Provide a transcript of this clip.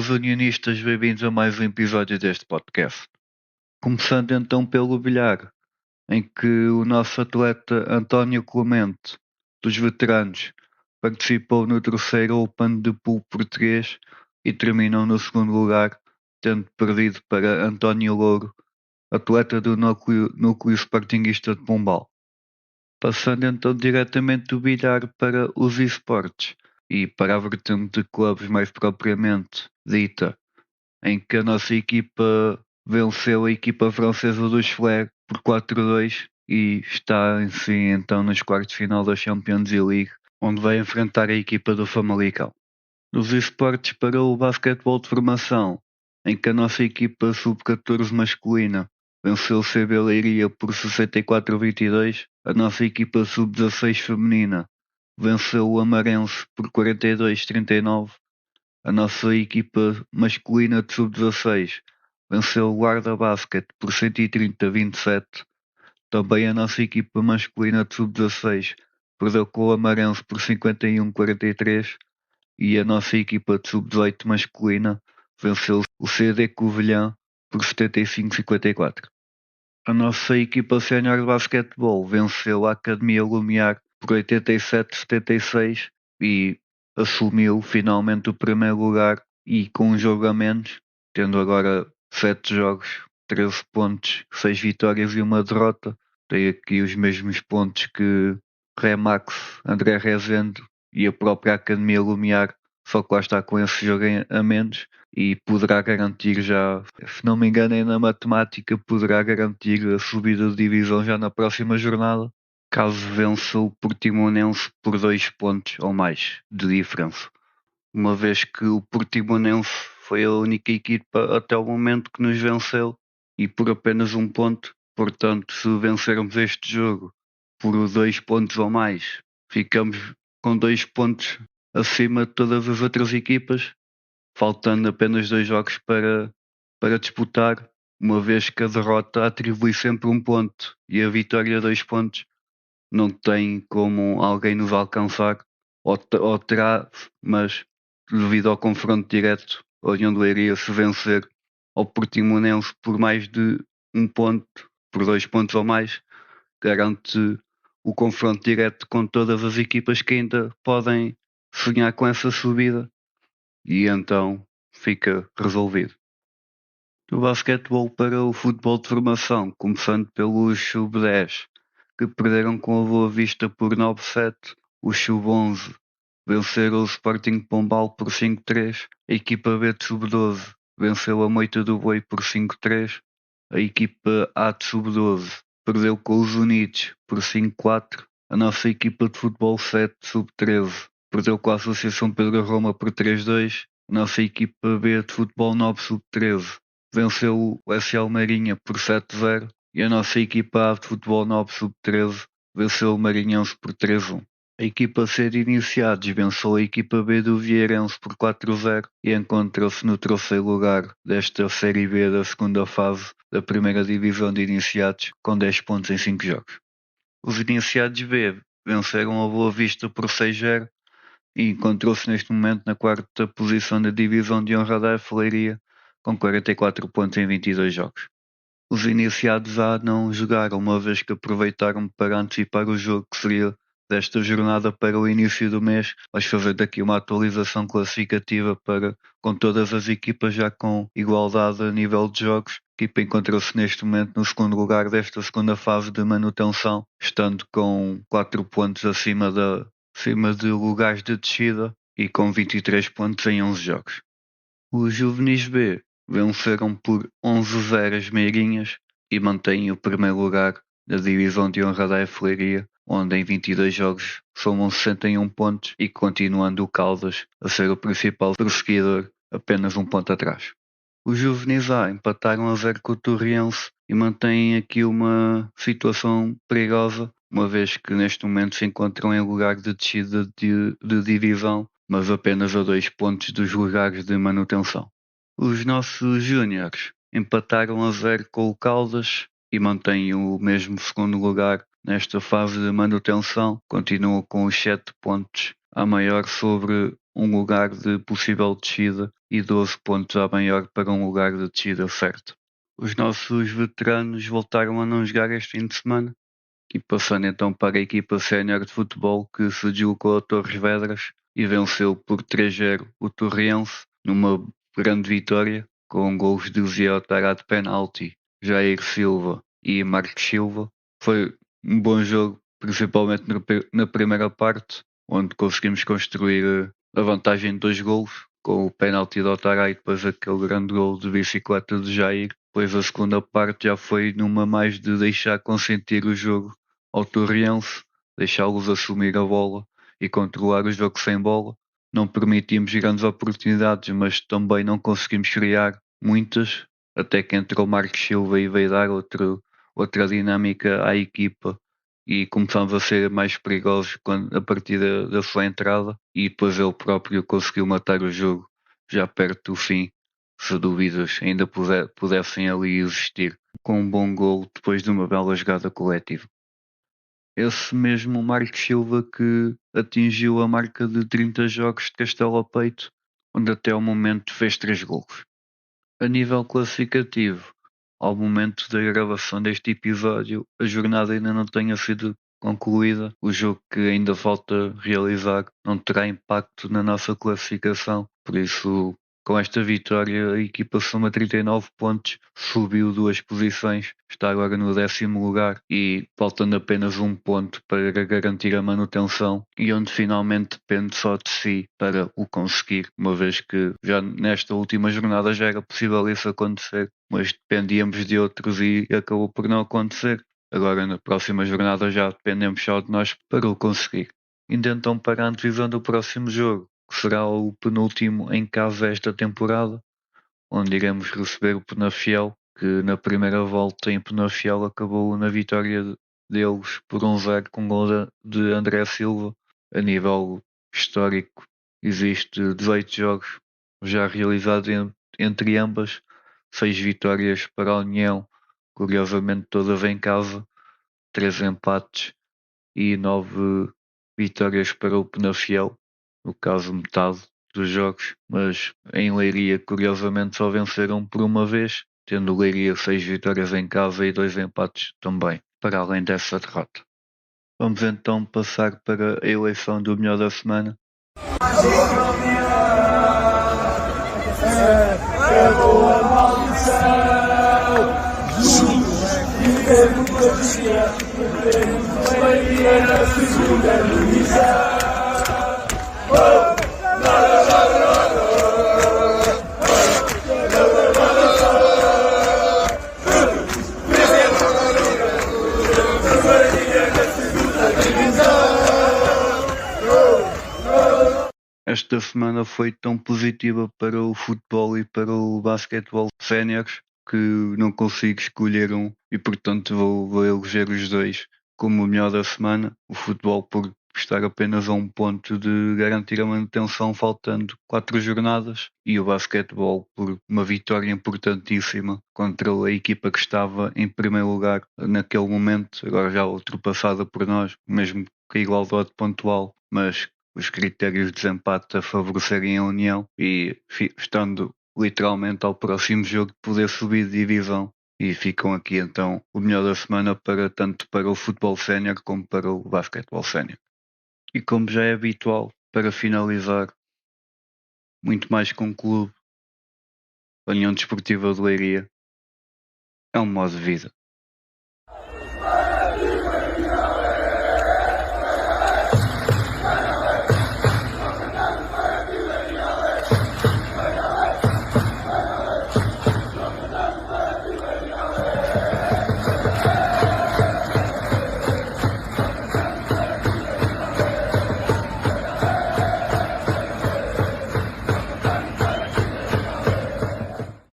os unionistas, bem-vindos a mais um episódio deste podcast. Começando então pelo bilhar, em que o nosso atleta António Clemente, dos veteranos, participou no terceiro Open de Pool português e terminou no segundo lugar, tendo perdido para António Louro, atleta do núcleo Sportingista de Pombal. Passando então diretamente do bilhar para os esportes e para a vertente de clubes mais propriamente dita, em que a nossa equipa venceu a equipa francesa do Schler por 4-2 e está assim então nos quartos de final da Champions League, onde vai enfrentar a equipa do Famalicão. Nos esportes para o basquetebol de formação, em que a nossa equipa sub-14 masculina venceu o CB Leiria por 64-22, a nossa equipa sub-16 feminina venceu o Amarense por 42-39, a nossa equipa masculina de sub-16 venceu o Guarda Basket por 130-27. Também a nossa equipa masculina de sub-16 perdeu com o Amarense por 51-43 e a nossa equipa de sub-18 masculina venceu o CD Covilhã por 75-54. A nossa equipa sénior de basquetebol venceu a Academia Lumiar por 87-76 e assumiu finalmente o primeiro lugar e com um jogo a menos, tendo agora 7 jogos, 13 pontos, 6 vitórias e uma derrota. Tem aqui os mesmos pontos que Remax, André Rezende e a própria Academia Lumiar, só que lá está com esse jogo a menos e poderá garantir já, se não me engano, na matemática, poderá garantir a subida de divisão já na próxima jornada, caso vença o Portimonense por 2 pontos ou mais de diferença. Uma vez que o Portimonense foi a única equipa até o momento que nos venceu e por apenas 1 ponto, portanto, se vencermos este jogo por 2 pontos ou mais, ficamos com 2 pontos acima de todas as outras equipas, faltando apenas 2 jogos para disputar, uma vez que a derrota atribui sempre 1 ponto e a vitória 2 pontos. Não tem como alguém nos alcançar, ou terá, mas devido ao confronto direto, a União de Leiria se vencer ao Portimonense por mais de 1 ponto, por 2 pontos ou mais, garante o confronto direto com todas as equipas que ainda podem sonhar com essa subida e então fica resolvido. Do basquetebol para o futebol de formação, começando pelos sub-10, que perderam com a Boa Vista por 9-7, os sub-11 venceram o Sporting de Pombal por 5-3, a equipa B de sub-12 venceu a Moita do Boi por 5-3, a equipa A de sub-12 perdeu com os Unidos por 5-4, a nossa equipa de futebol 7 sub-13 perdeu com a Associação Pedro Roma por 3-2, a nossa equipa B de futebol 9 sub-13 venceu o SL Marinha por 7-0 e a nossa equipa A de futebol 9 sub-13 venceu o Marinhense por 3-1. A equipa C de iniciados venceu a equipa B do Vieirense por 4-0 e encontra-se no terceiro lugar desta Série B da segunda fase da primeira divisão de iniciados com 10 pontos em 5 jogos. Os iniciados B venceram a Boa Vista por 6-0 e encontrou-se neste momento na quarta posição da divisão de honra da Leiria com 44 pontos em 22 jogos. Os iniciados A não jogaram, uma vez que aproveitaram para antecipar o jogo que seria desta jornada para o início do mês. Vais fazer daqui uma atualização classificativa com todas as equipas já com igualdade a nível de jogos. A equipa encontra-se neste momento no segundo lugar desta segunda fase de manutenção, estando com 4 pontos acima de lugares de descida e com 23 pontos em 11 jogos. Os juvenis B venceram por 11-0 as Meirinhas e mantêm o primeiro lugar da divisão de honra da Leiria, onde em 22 jogos somam 61 pontos e continuando o Caldas a ser o principal perseguidor, apenas 1 ponto atrás. Os juvenis A empataram a 0 com o Torriense e mantêm aqui uma situação perigosa, uma vez que neste momento se encontram em lugar de descida de divisão, mas apenas a 2 pontos dos lugares de manutenção. Os nossos júniores empataram a 0 com o Caldas e mantêm o mesmo segundo lugar nesta fase de manutenção. Continuam com os 7 pontos a maior sobre um lugar de possível descida e 12 pontos à maior para um lugar de descida certo. Os nossos veteranos voltaram a não jogar este fim de semana e passando então para a equipa sénior de futebol que se deslocou a Torres Vedras e venceu por 3-0 o Torriense numa grande vitória com gols de Zé Otará de penalti, Jair Silva e Marcos Silva. Foi um bom jogo, principalmente na primeira parte, onde conseguimos construir a vantagem de 2 gols, com o penalti de Otará e depois aquele grande gol de bicicleta de Jair. Depois a segunda parte já foi numa mais de deixar consentir o jogo ao Torriense, deixá-los assumir a bola e controlar o jogo sem bola. Não permitimos grandes oportunidades, mas também não conseguimos criar muitas, até que entrou Marcos Silva e veio dar outra dinâmica à equipa e começamos a ser mais perigosos a partir da sua entrada e depois ele próprio conseguiu matar o jogo já perto do fim, se dúvidas ainda pudessem ali existir, com um bom gol depois de uma bela jogada coletiva. Esse mesmo Marcos Silva que atingiu a marca de 30 jogos de Castelo ao peito, onde até ao momento fez 3 golos. A nível classificativo, ao momento da gravação deste episódio, a jornada ainda não tenha sido concluída. O jogo que ainda falta realizar não terá impacto na nossa classificação, por isso, com esta vitória, a equipa soma 39 pontos, subiu 2 posições, está agora no 10º lugar e faltando apenas um ponto para garantir a manutenção e onde finalmente depende só de si para o conseguir, uma vez que já nesta última jornada já era possível isso acontecer, mas dependíamos de outros e acabou por não acontecer. Agora na próxima jornada já dependemos só de nós para o conseguir. Indo então para a antevisão do próximo jogo, que será o penúltimo em casa esta temporada, onde iremos receber o Penafiel, que na primeira volta em Penafiel acabou na vitória deles por 1-0 com gol de André Silva. A nível histórico existe 18 jogos já realizados entre ambas, 6 vitórias para a União, curiosamente todas em casa, 3 empates e 9 vitórias para o Penafiel, no caso metade dos jogos, mas em Leiria curiosamente só venceram por uma vez, tendo Leiria 6 vitórias em casa e 2 empates também, para além dessa derrota. Vamos então passar para a eleição do melhor da semana. Esta semana foi tão positiva para o futebol e para o basquetebol séniores que não consigo escolher um e portanto vou eleger os dois como o melhor da semana. O futebol por estar apenas a um ponto de garantir a manutenção faltando 4 jornadas e o basquetebol por uma vitória importantíssima contra a equipa que estava em primeiro lugar naquele momento, agora já ultrapassada por nós, mesmo que a igualdade pontual, mas os critérios de desempate a favorecerem a União e estando literalmente ao próximo jogo de poder subir de divisão. E ficam aqui então o melhor da semana tanto para o futebol sénior como para o basquetebol sénior. E como já é habitual, para finalizar, muito mais que um clube, a União Desportiva de Leiria é um modo de vida.